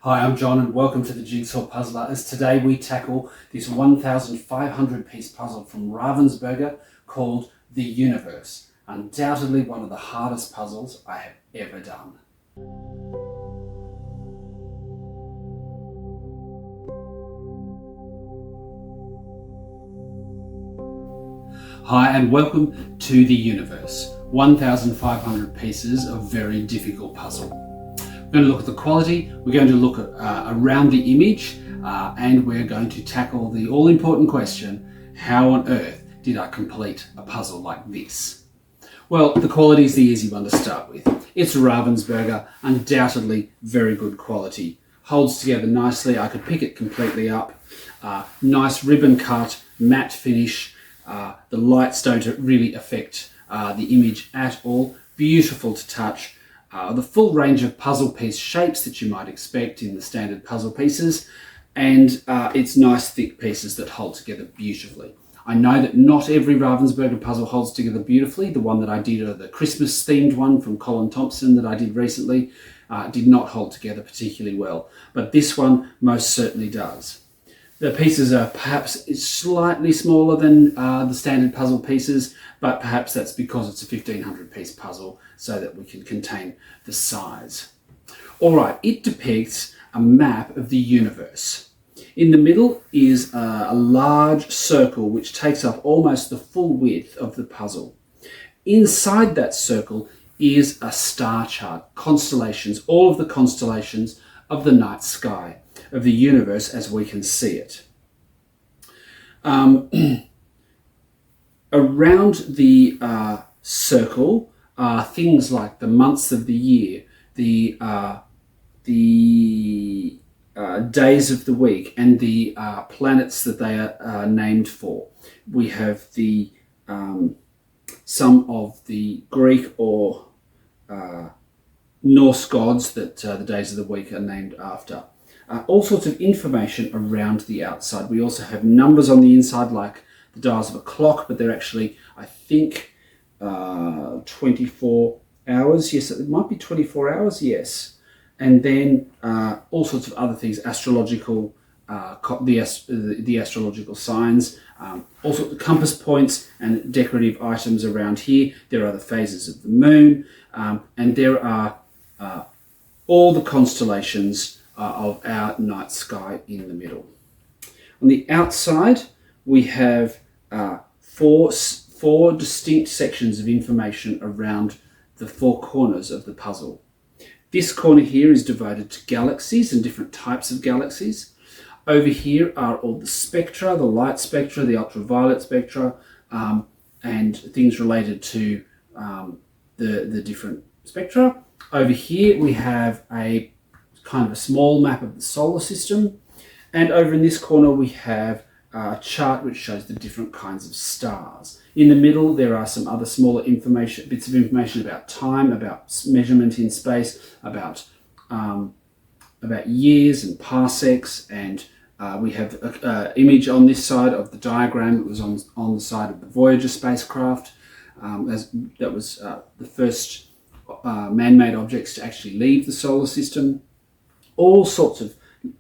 Hi, I'm John and welcome to the Jigsaw Puzzler, as today we tackle this 1,500 piece puzzle from Ravensburger called The Universe. Undoubtedly one of the hardest puzzles I have ever done. Hi and welcome to The Universe, 1,500 pieces of very difficult puzzle. We're going to look at the quality, we're going to look at around the image, and we're going to tackle the all-important question, how on earth did I complete a puzzle like this? Well, the quality is the easy one to start with. It's Ravensburger, undoubtedly very good quality. Holds together nicely, I could pick it completely up. Nice ribbon cut, matte finish. The lights don't really affect the image at all. Beautiful to touch. The full range of puzzle piece shapes that you might expect in the standard puzzle pieces, and it's nice thick pieces that hold together beautifully. I know that not every Ravensburger puzzle holds together beautifully. The one that I did, the Christmas themed one from Colin Thompson that I did recently, did not hold together particularly well, but this one most certainly does. The pieces are perhaps slightly smaller than the standard puzzle pieces, but perhaps that's because it's a 1,500 piece puzzle so that we can contain the size. All right, it depicts a map of the universe. In the middle is a large circle which takes up almost the full width of the puzzle. Inside that circle is a star chart, constellations, all of the constellations of the night sky, of the universe as we can see it. Around the circle are things like the months of the year, the days of the week, and the planets that they are named for. We have the some of the Greek or Norse gods that the days of the week are named after. All sorts of information around the outside. We also have numbers on the inside like the dials of a clock, but they're actually, I think, 24 hours. Yes, it might be 24 hours, yes. And then all sorts of other things, astrological, the astrological signs, all sorts of compass points and decorative items around here. There are the phases of the moon, and there are all the constellations of our night sky in the middle. On the outside, we have four distinct sections of information around the four corners of the puzzle. This corner here is divided to galaxies and different types of galaxies. Over here are all the spectra, the light spectra, the ultraviolet spectra, and things related to the different spectra. Over here we have a kind of a small map of the solar system, and over in this corner we have a chart which shows the different kinds of stars. In the middle there are some other smaller bits of information about time, about measurement in space, about years and parsecs, and we have an image on this side of the diagram that was on the side of the Voyager spacecraft. That was the first man-made objects to actually leave the solar system. All sorts of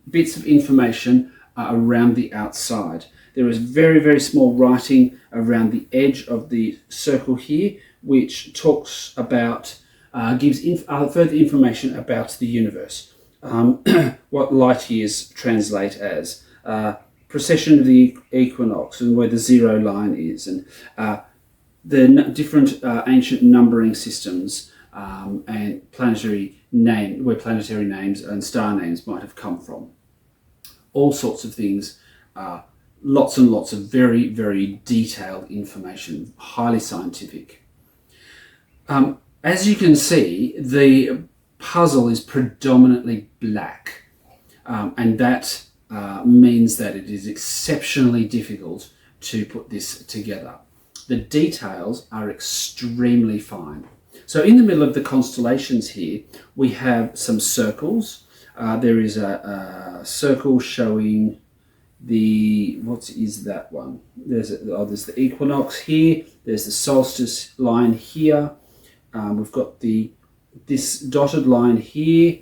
bits of information around the outside. There is very, very small writing around the edge of the circle here, which talks about, gives further information about the universe. What light years translate as, precession of the equinox and where the zero line is, and the different ancient numbering systems and where planetary names and star names might have come from. All sorts of things, lots and lots of very, very detailed information, highly scientific. As you can see, the puzzle is predominantly black, and that means that it is exceptionally difficult to put this together. The details are extremely fine. So in the middle of the constellations here, we have some circles. There is a circle showing what is that one? There's the equinox here. There's the solstice line here. We've got this dotted line here,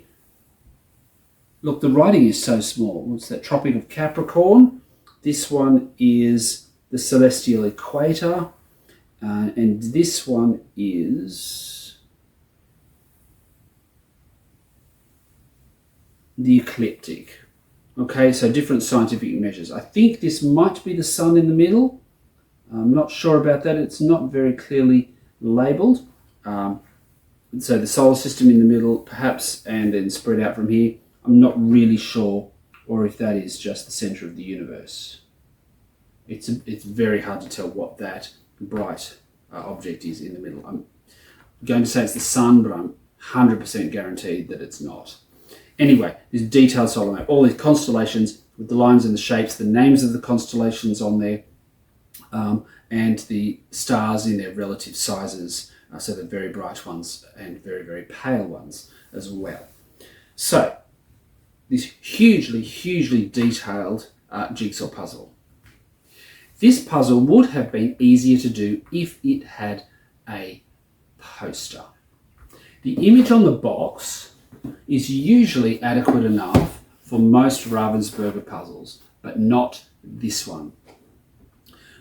Look, the writing is so small. It's that Tropic of Capricorn. This one is the celestial equator. And this one is the ecliptic. Okay, so different scientific measures. I think this might be the sun in the middle. I'm not sure about that. It's not very clearly labelled. So the solar system in the middle, perhaps, and then spread out from here. I'm not really sure, or if that is just the centre of the universe. It's very hard to tell what that bright object is in the middle. I'm going to say it's the sun, but I'm 100% guaranteed that it's not. Anyway, this detailed solar map, all these constellations with the lines and the shapes, the names of the constellations on there, and the stars in their relative sizes, so the very bright ones and very, very pale ones as well. So, this hugely, hugely detailed jigsaw puzzle. This puzzle would have been easier to do if it had a poster. The image on the box is usually adequate enough for most Ravensburger puzzles, but not this one.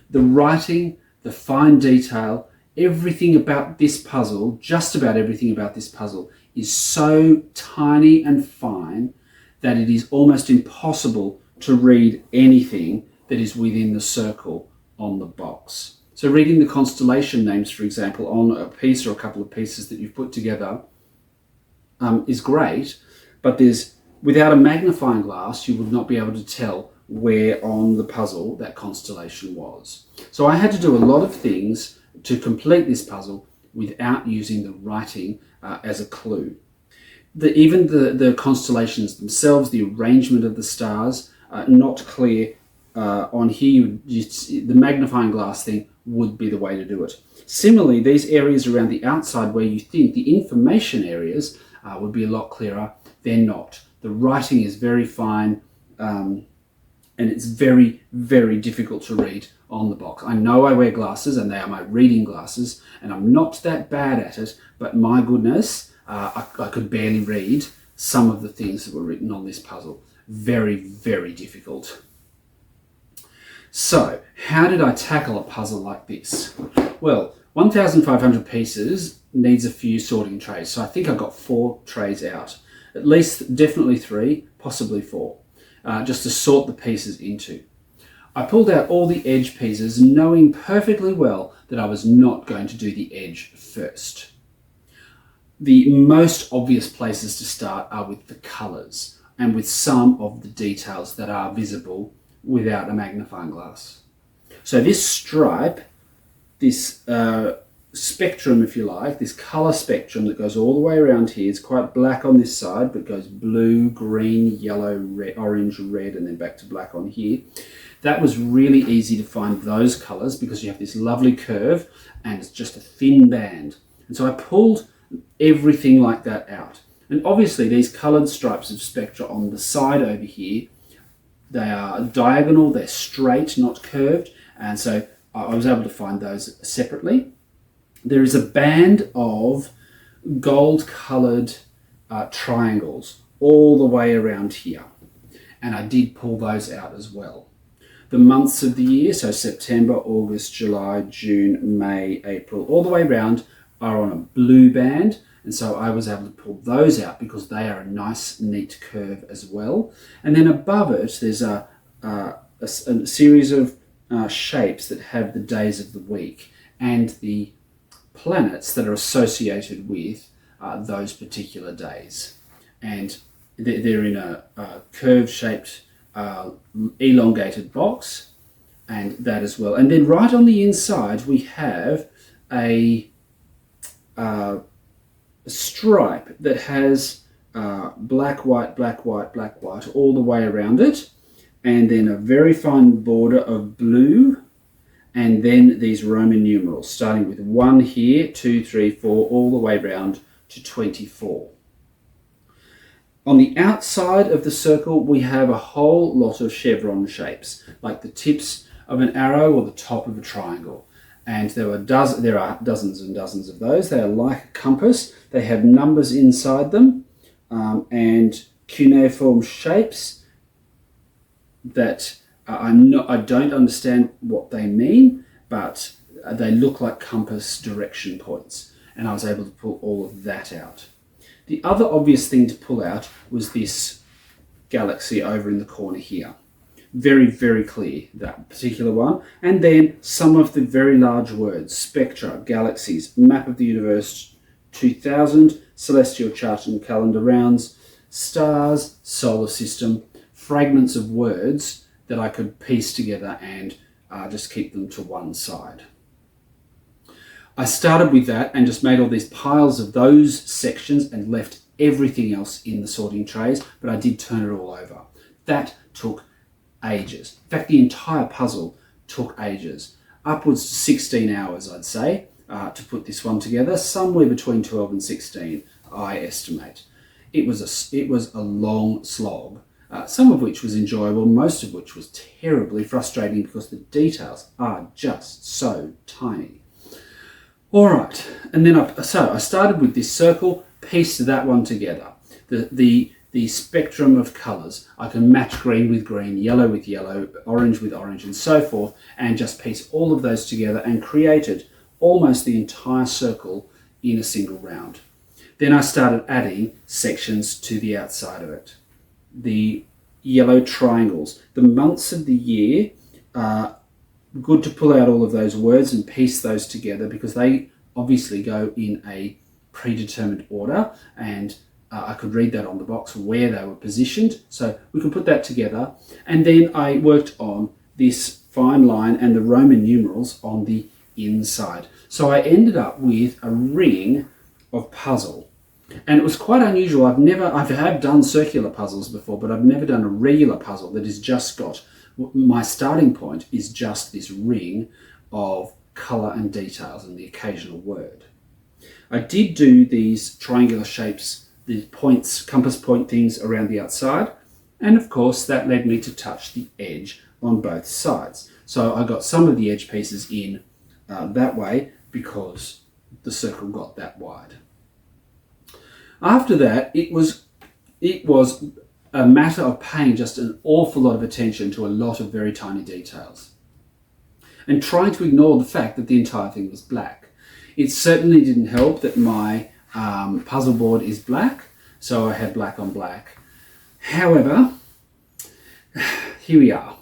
The writing, the fine detail, everything about this puzzle, just about everything about this puzzle, is so tiny and fine that it is almost impossible to read anything that is within the circle on the box. So reading the constellation names, for example, on a piece or a couple of pieces that you've put together is great, but without a magnifying glass, you would not be able to tell where on the puzzle that constellation was. So I had to do a lot of things to complete this puzzle without using the writing as a clue. Even the constellations themselves, the arrangement of the stars, not clear on here. The magnifying glass thing would be the way to do it. Similarly, these areas around the outside where you think the information areas would be a lot clearer, they're not. The writing is very fine, and it's very, very difficult to read on the box. I know I wear glasses and they are my reading glasses, and I'm not that bad at it, but my goodness, I could barely read some of the things that were written on this puzzle. Very, very difficult. So, how did I tackle a puzzle like this? Well, 1,500 pieces needs a few sorting trays, so I think I got 4 trays out. At least, definitely 3, possibly 4, just to sort the pieces into. I pulled out all the edge pieces, knowing perfectly well that I was not going to do the edge first. The most obvious places to start are with the colours and with some of the details that are visible without a magnifying glass. So this stripe, this spectrum, if you like, this colour spectrum that goes all the way around here, is quite black on this side, but goes blue, green, yellow, red, orange, red, and then back to black on here. That was really easy to find those colours because you have this lovely curve and it's just a thin band. And so I pulled everything like that out. And obviously these coloured stripes of spectra on the side over here, they are diagonal, they're straight, not curved, and so I was able to find those separately. There is a band of gold coloured triangles all the way around here, and I did pull those out as well. The months of the year, so September, August, July, June, May, April, all the way around are on a blue band, and so I was able to pull those out because they are a nice, neat curve as well. And then above it, there's a series of shapes that have the days of the week and the planets that are associated with those particular days. And they're in a curve-shaped, elongated box, and that as well. And then right on the inside, we have a stripe that has black, white, black, white, black, white all the way around it, and then a very fine border of blue, and then these Roman numerals, starting with 1 here, 2, 3, 4, all the way around to 24. On the outside of the circle, we have a whole lot of chevron shapes, like the tips of an arrow or the top of a triangle. And there are dozens and dozens of those. They are like a compass. They have numbers inside them, and cuneiform shapes that I don't understand what they mean, but they look like compass direction points, and I was able to pull all of that out. The other obvious thing to pull out was this galaxy over in the corner here. Very, very clear, that particular one. And then some of the very large words: spectra, galaxies, map of the universe 2000, celestial chart and calendar rounds, stars, solar system, fragments of words that I could piece together and just keep them to one side. I started with that and just made all these piles of those sections and left everything else in the sorting trays, but I did turn it all over. That took ages. In fact, the entire puzzle took ages. Upwards to 16 hours, I'd say, to put this one together. Somewhere between 12 and 16, I estimate. It was a long slog. Some of which was enjoyable, most of which was terribly frustrating because the details are just so tiny. All right, and then I started with this circle, pieced that one together. The spectrum of colours. I can match green with green, yellow with yellow, orange with orange, and so forth, and just piece all of those together and created almost the entire circle in a single round. Then I started adding sections to the outside of it. The yellow triangles. The months of the year are good to pull out all of those words and piece those together because they obviously go in a predetermined order, and I could read that on the box where they were positioned. So we can put that together. And then I worked on this fine line and the Roman numerals on the inside. So I ended up with a ring of puzzle. And it was quite unusual. I have done circular puzzles before, but I've never done a regular puzzle that has just got, my starting point is just this ring of colour and details and the occasional word. I did do these triangular shapes, the points, compass point things around the outside, and of course that led me to touch the edge on both sides. So I got some of the edge pieces in that way because the circle got that wide. After that, it was a matter of paying just an awful lot of attention to a lot of very tiny details and trying to ignore the fact that the entire thing was black. It certainly didn't help that my puzzle board is black, so I had black on black. However, here we are.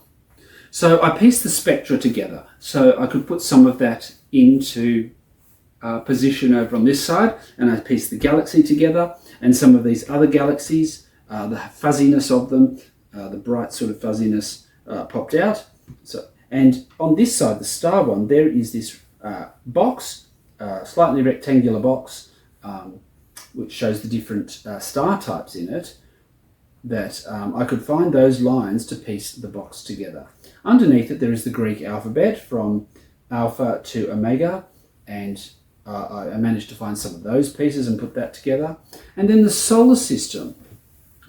So I pieced the spectra together so I could put some of that into position over on this side, and I pieced the galaxy together and some of these other galaxies, the fuzziness of them, the bright sort of fuzziness popped out. And on this side, the star one, there is this box, slightly rectangular box, which shows the different star types in it, that I could find those lines to piece the box together. Underneath it, there is the Greek alphabet from Alpha to Omega, and I managed to find some of those pieces and put that together. And then the solar system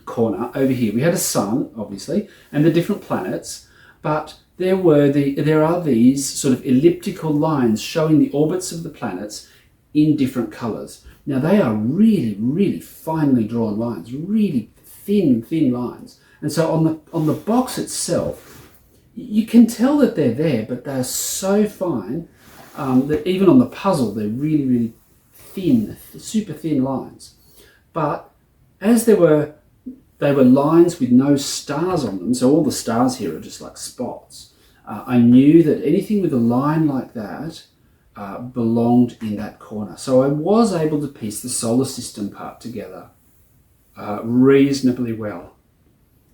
corner over here, we had a sun, obviously, and the different planets, but there are these sort of elliptical lines showing the orbits of the planets in different colours. Now they are really, really finely drawn lines, really thin lines. And so on the box itself, you can tell that they're there, but they're so fine that even on the puzzle, they're really, really thin, super thin lines. But as they were lines with no stars on them, so all the stars here are just like spots. I knew that anything with a line like that belonged in that corner. So I was able to piece the solar system part together reasonably well.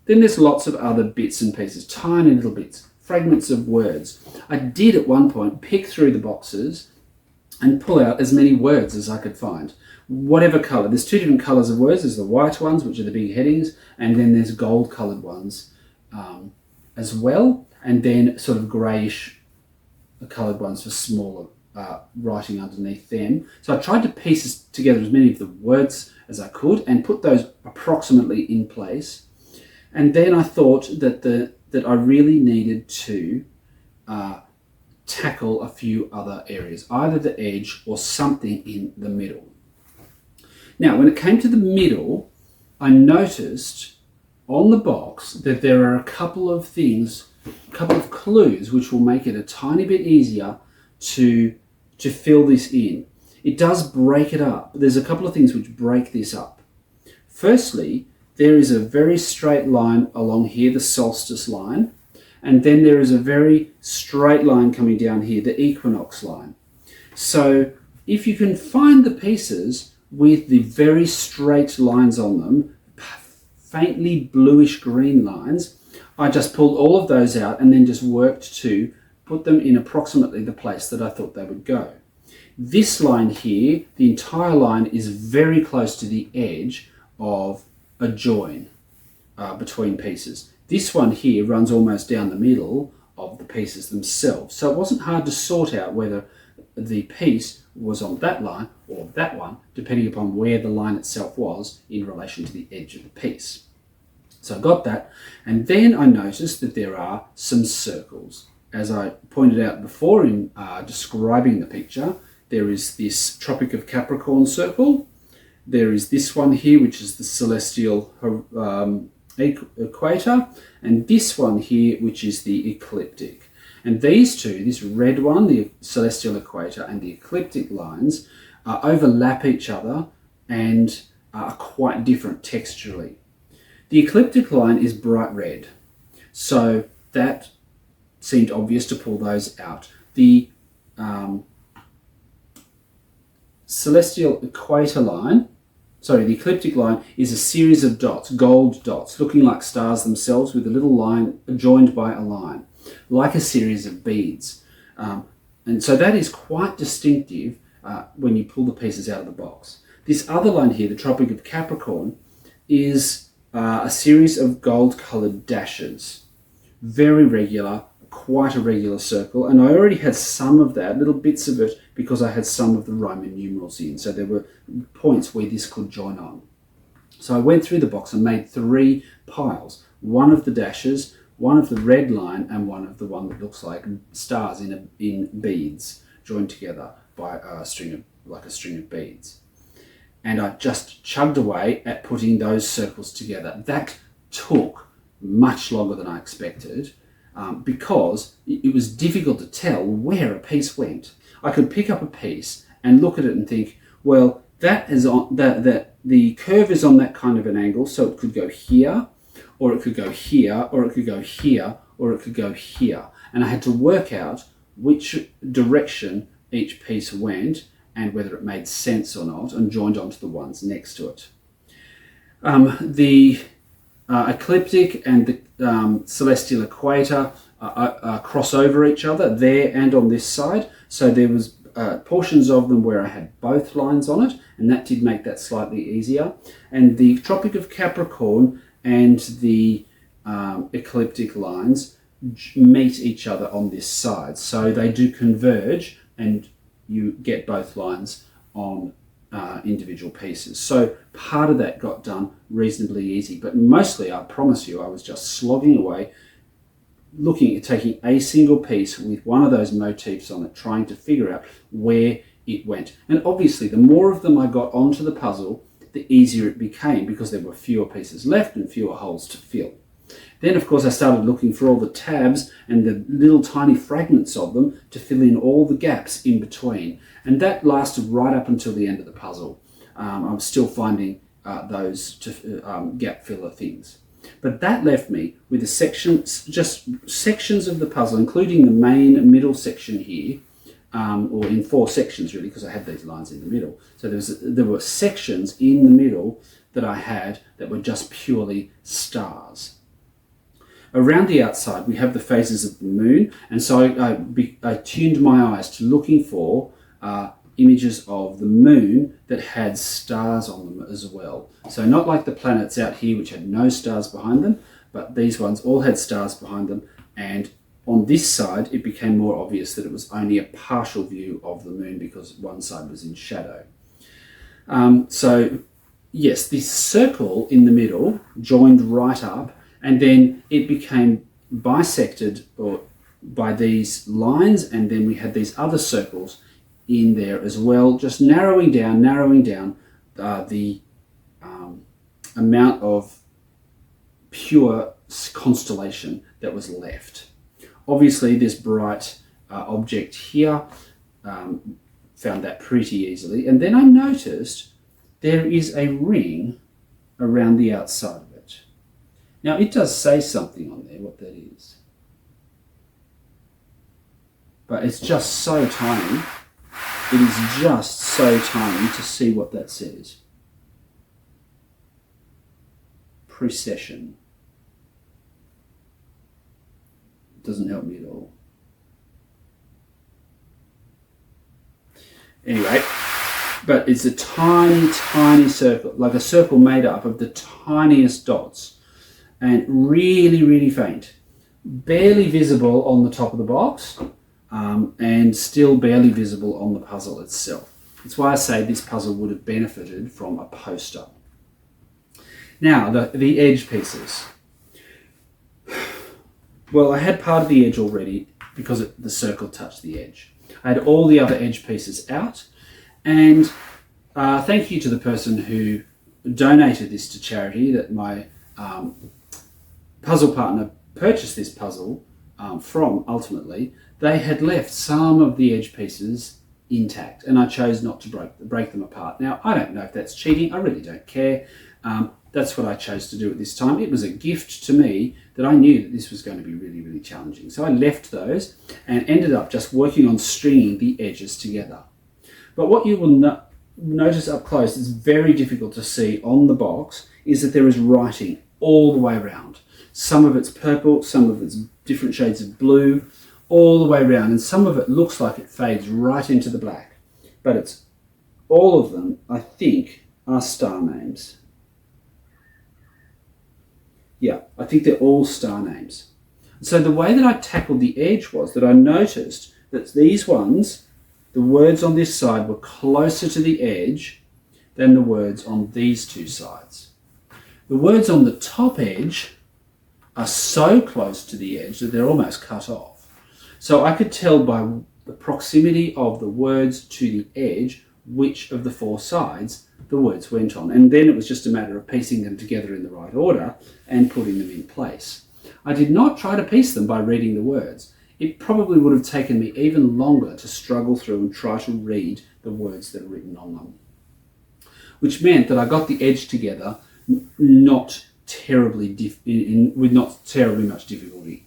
Then there's lots of other bits and pieces, tiny little bits, fragments of words. I did at one point pick through the boxes and pull out as many words as I could find. Whatever colour. There's two different colours of words. There's the white ones, which are the big headings, and then there's gold coloured ones as well, and then sort of greyish coloured ones for smaller writing underneath them. So I tried to piece together as many of the words as I could and put those approximately in place. And then I thought that I really needed to tackle a few other areas, either the edge or something in the middle. Now, when it came to the middle, I noticed on the box that there are a couple of things, a couple of clues which will make it a tiny bit easier to fill this in. It does break it up. There's a couple of things which break this up. Firstly, there is a very straight line along here, the solstice line, and then there is a very straight line coming down here, the equinox line. So if you can find the pieces with the very straight lines on them, faintly bluish green lines, I just pulled all of those out and then just worked to put them in approximately the place that I thought they would go. This line here, the entire line, is very close to the edge of a join between pieces. This one here runs almost down the middle of the pieces themselves. So it wasn't hard to sort out whether the piece was on that line or that one, depending upon where the line itself was in relation to the edge of the piece. So I got that, and then I noticed that there are some circles. As I pointed out before in describing the picture, there is this Tropic of Capricorn circle. There is this one here, which is the celestial equator, and this one here, which is the ecliptic. And these two, this red one, the celestial equator, and the ecliptic lines, overlap each other and are quite different texturally. The ecliptic line is bright red, so that seemed obvious to pull those out. The celestial equator line, the ecliptic line, is a series of dots, gold dots, looking like stars themselves with a little line joined by a line, like a series of beads. And so that is quite distinctive when you pull the pieces out of the box. This other line here, the Tropic of Capricorn, is a series of gold-coloured dashes. Very regular, quite a regular circle, and I already had some of that, little bits of it, because I had some of the Roman numerals in, so there were points where this could join on. So I went through the box and made 3 piles, one of the dashes, one of the red line, and one of the one that looks like stars in beads joined together by a string of beads. And I just chugged away at putting those circles together. That took much longer than I expected because it was difficult to tell where a piece went. I could pick up a piece and look at it and think, well, that is on the curve is on that kind of an angle, so it could go here, or it could go here, or it could go here, or it could go here. And I had to work out which direction each piece went and whether it made sense or not, and joined onto the ones next to it. The ecliptic and the celestial equator cross over each other there and on this side. So there was portions of them where I had both lines on it, and that did make that slightly easier. And the Tropic of Capricorn and the ecliptic lines meet each other on this side. So they do converge, and you get both lines on individual pieces. So part of that got done reasonably easy, but mostly, I promise you, I was just slogging away, looking at taking a single piece with one of those motifs on it, trying to figure out where it went. And obviously, the more of them I got onto the puzzle, the easier it became, because there were fewer pieces left and fewer holes to fill. Then, of course, I started looking for all the tabs and the little tiny fragments of them to fill in all the gaps in between. And that lasted right up until the end of the puzzle. I'm still finding those gap filler things. But that left me with a section, just sections of the puzzle, including the main middle section here, or in 4 sections really, because I had these lines in the middle. So there were sections in the middle that I had that were just purely stars. Around the outside, we have the phases of the moon, and so I tuned my eyes to looking for images of the moon that had stars on them as well. So not like the planets out here, which had no stars behind them, but these ones all had stars behind them, and on this side, it became more obvious that it was only a partial view of the moon because one side was in shadow. So yes, this circle in the middle joined right up, and then it became bisected by these lines, and then we had these other circles in there as well, just narrowing down the amount of pure constellation that was left. Obviously, this bright object here, found that pretty easily. And then I noticed there is a ring around the outside of it. Now, it does say something on there, what that is. But it's just so tiny. It is just so tiny to see what that says. Precession. It doesn't help me at all. Anyway, but it's a tiny, tiny circle, like a circle made up of the tiniest dots, and really, really faint. Barely visible on the top of the box, and still barely visible on the puzzle itself. That's why I say this puzzle would have benefited from a poster. Now, the edge pieces. Well, I had part of the edge already because the circle touched the edge. I had all the other edge pieces out, and thank you to the person who donated this to charity that my puzzle partner purchased this puzzle from ultimately. They had left some of the edge pieces intact, and I chose not to break them apart. Now, I don't know if that's cheating. I really don't care. That's what I chose to do at this time. It was a gift to me that I knew that this was going to be really, really challenging. So I left those and ended up just working on stringing the edges together. But what you will notice up close is very difficult to see on the box is that there is writing all the way around. Some of it's purple, some of it's different shades of blue, all the way around, and some of it looks like it fades right into the black. But it's all of them, I think, are star names. Yeah, I think they're all star names. So the way that I tackled the edge was that I noticed that these ones, the words on this side were closer to the edge than the words on these two sides. The words on the top edge are so close to the edge that they're almost cut off. So I could tell by the proximity of the words to the edge which of the four sides the words went on. And then it was just a matter of piecing them together in the right order and putting them in place. I did not try to piece them by reading the words. It probably would have taken me even longer to struggle through and try to read the words that are written on them. Which meant that I got the edge together with not terribly much difficulty.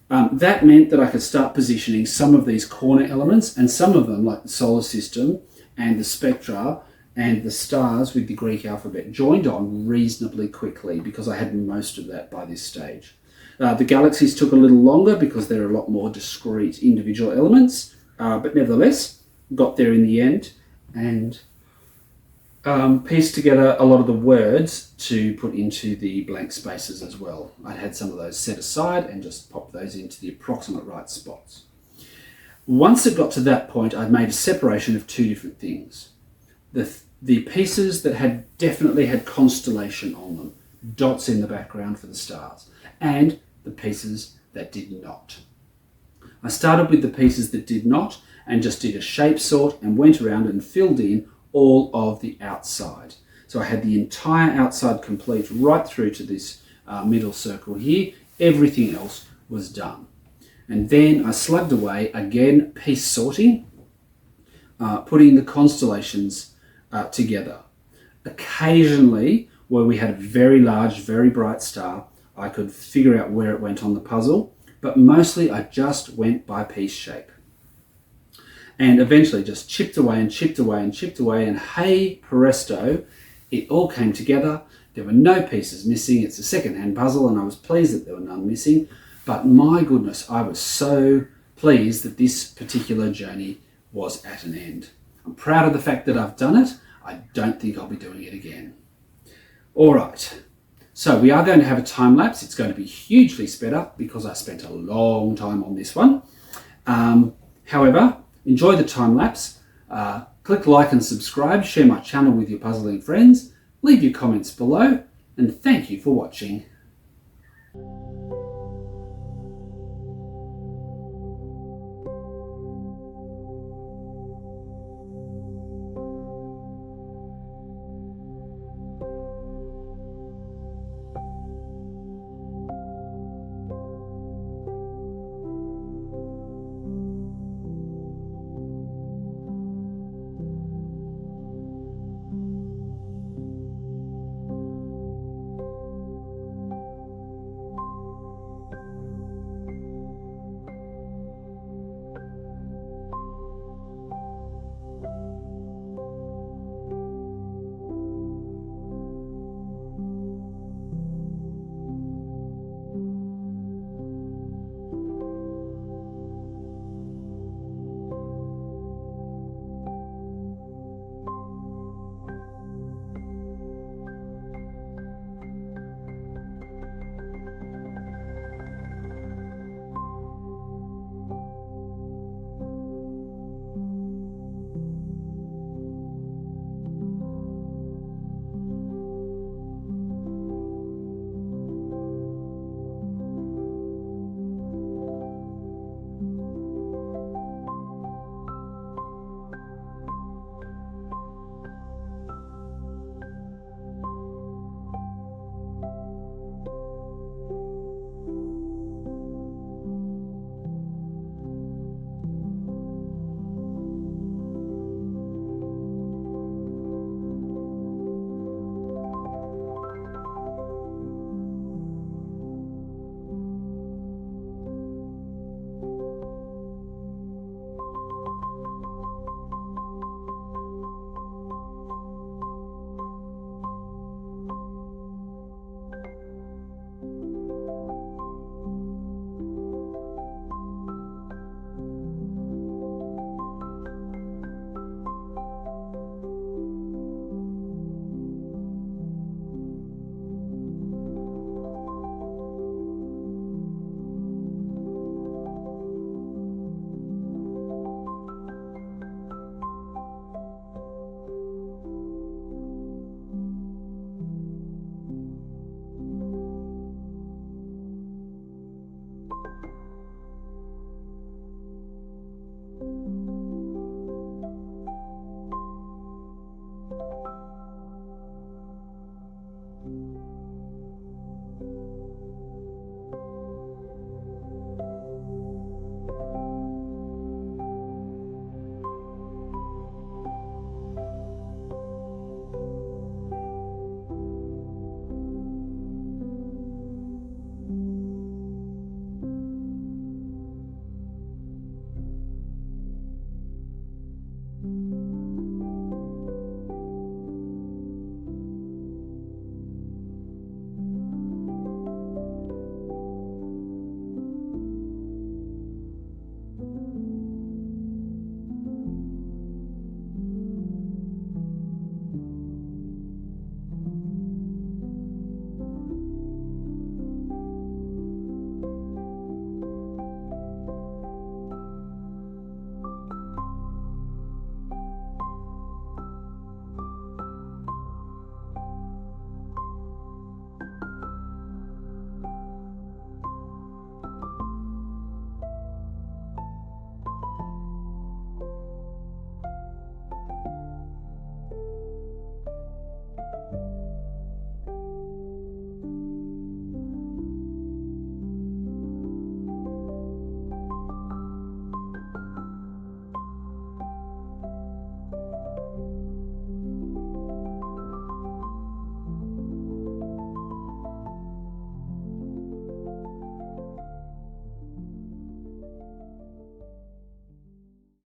That meant that I could start positioning some of these corner elements, and some of them, like the solar system and the spectra and the stars with the Greek alphabet, joined on reasonably quickly because I had most of that by this stage. The galaxies took a little longer because they're a lot more discrete individual elements, but nevertheless got there in the end and pieced together a lot of the words to put into the blank spaces as well. I had some of those set aside and just popped those into the approximate right spots. Once it got to that point, I'd made a separation of two different things. The pieces that definitely had constellation on them, dots in the background for the stars, and the pieces that did not. I started with the pieces that did not and just did a shape sort and went around and filled in all of the outside. So I had the entire outside complete right through to this middle circle here. Everything else was done. And then I slugged away again, piece sorting, putting the constellations together. Occasionally, where we had a very large, very bright star, I could figure out where it went on the puzzle, but mostly I just went by piece shape. And eventually just chipped away and chipped away and chipped away, and hey presto, it all came together. There were no pieces missing. It's a second-hand puzzle, and I was pleased that there were none missing. But my goodness, I was so pleased that this particular journey was at an end. I'm proud of the fact that I've done it. I don't think I'll be doing it again. All right, so we are going to have a time lapse. It's going to be hugely sped up because I spent a long time on this one. However, enjoy the time lapse. Click like and subscribe. Share my channel with your puzzling friends. Leave your comments below. And thank you for watching.